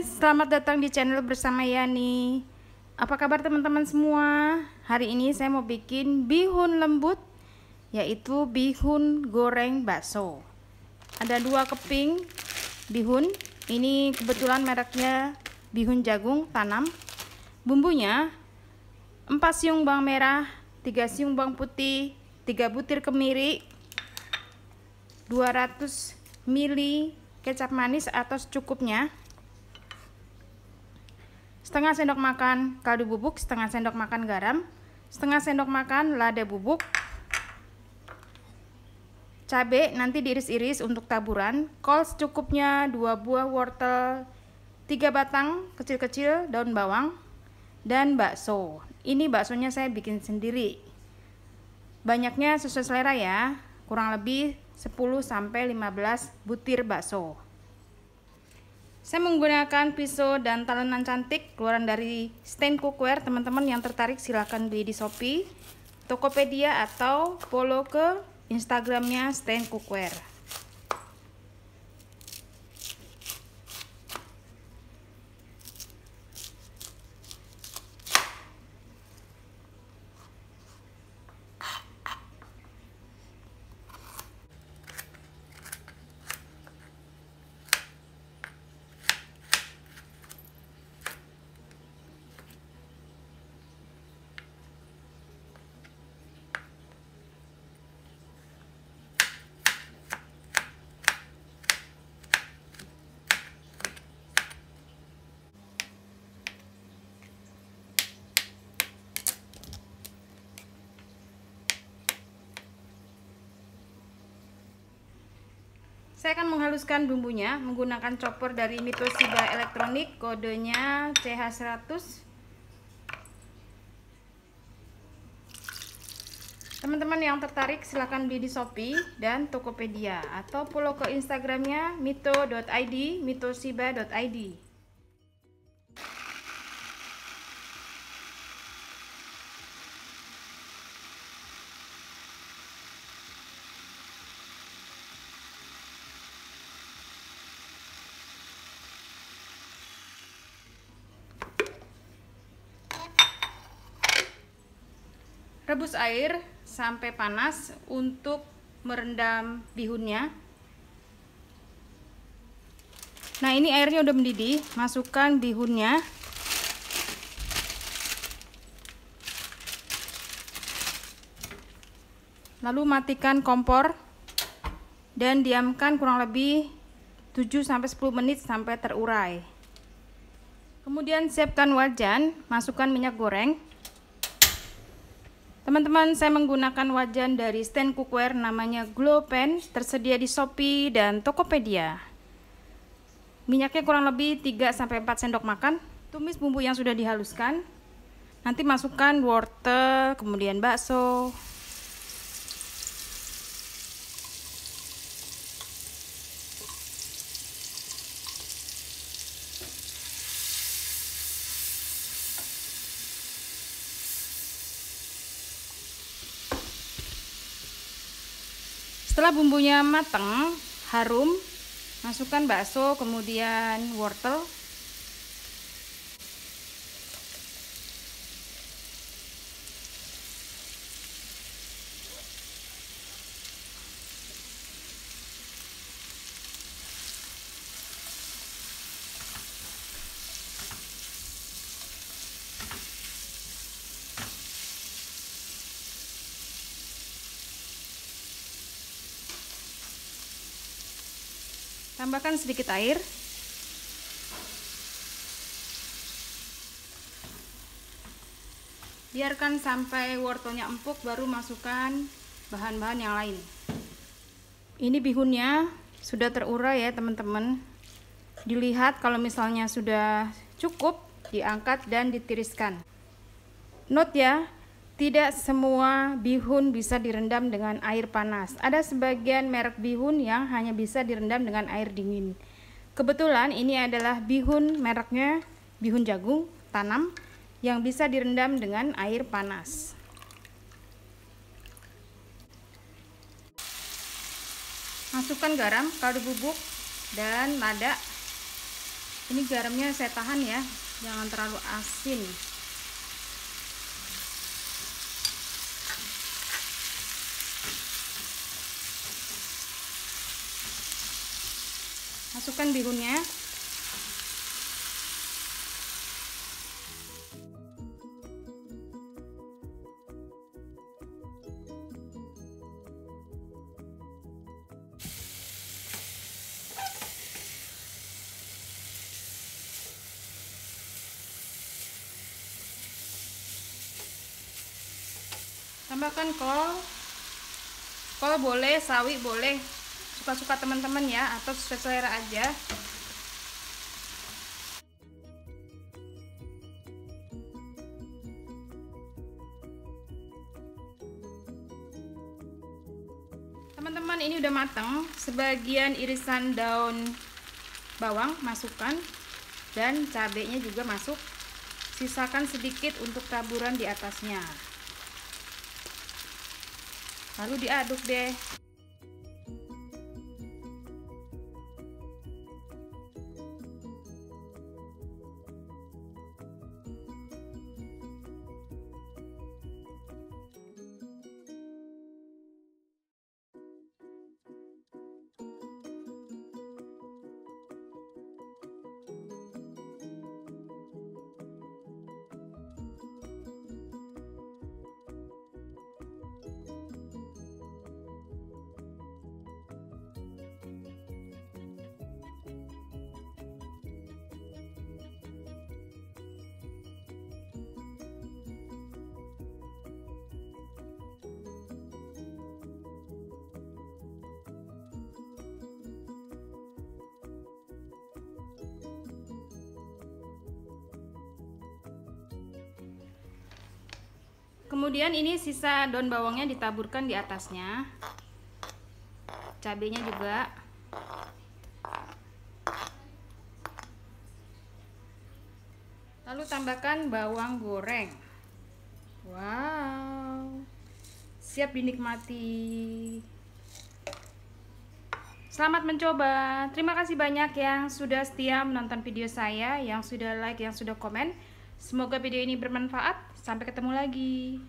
selamat datang di channel bersama Yani. Apa kabar teman-teman semua? Hari ini saya mau bikin bihun lembut, yaitu bihun goreng bakso. Ada 2 keping bihun. Ini kebetulan mereknya bihun jagung tanam. Bumbunya 4 siung bawang merah, 3 siung bawang putih, 3 butir kemiri, 200 ml kecap manis atau secukupnya, setengah sendok makan kaldu bubuk, setengah sendok makan garam, setengah sendok makan lada bubuk, cabai nanti diiris-iris untuk taburan, kol secukupnya, 2 buah wortel, 3 batang kecil-kecil daun bawang, dan bakso. Ini baksonya saya bikin sendiri. Banyaknya sesuai selera ya, kurang lebih 10-15 butir bakso. Saya menggunakan pisau dan talenan cantik keluaran dari Stain Cookware. Teman-teman yang tertarik silahkan beli di Shopee, Tokopedia, atau follow ke Instagramnya Stain Cookware. Saya akan menghaluskan bumbunya menggunakan chopper dari Mitoshiba Elektronik, kodenya CH100. Teman-teman yang tertarik silahkan beli di Shopee dan Tokopedia, atau follow ke Instagramnya mito.id, mitoshiba.id. Rebus air sampai panas untuk merendam bihunnya. Nah, ini airnya udah mendidih, masukkan bihunnya. Lalu matikan kompor dan diamkan kurang lebih 7-10 menit sampai terurai. Kemudian siapkan wajan, masukkan minyak goreng. Teman-teman, saya menggunakan wajan dari Stain Cookware, namanya Glow Pan, tersedia di Shopee dan Tokopedia. Minyaknya kurang lebih 3-4 sendok makan. Tumis bumbu yang sudah dihaluskan. Nanti masukkan wortel, kemudian bakso. Setelah bumbunya matang, harum, masukkan bakso, kemudian wortel. Tambahkan sedikit air. Biarkan sampai wortelnya empuk, baru masukkan bahan-bahan yang lain. Ini bihunnya sudah terurai ya teman-teman. Dilihat kalau misalnya sudah cukup, diangkat dan ditiriskan. Note ya, tidak semua bihun bisa direndam dengan air panas. Ada sebagian merek bihun yang hanya bisa direndam dengan air dingin. Kebetulan ini adalah bihun mereknya bihun jagung tanam yang bisa direndam dengan air panas. Masukkan garam, kaldu bubuk, dan lada. Ini garamnya saya tahan ya, jangan terlalu asin. Masukkan bihunnya. Tambahkan kol. Kol boleh, sawi boleh, suka-suka teman-teman ya, atau sesuai selera aja. Teman-teman, ini udah matang. Sebagian irisan daun bawang masukkan, dan cabenya juga masuk. Sisakan sedikit untuk taburan di atasnya. Lalu diaduk deh. Kemudian ini sisa daun bawangnya ditaburkan di atasnya. Cabenya juga. Lalu tambahkan bawang goreng. Wow. Siap dinikmati. Selamat mencoba. Terima kasih banyak yang sudah setia menonton video saya, yang sudah like, yang sudah komen. Semoga video ini bermanfaat. Sampai ketemu lagi.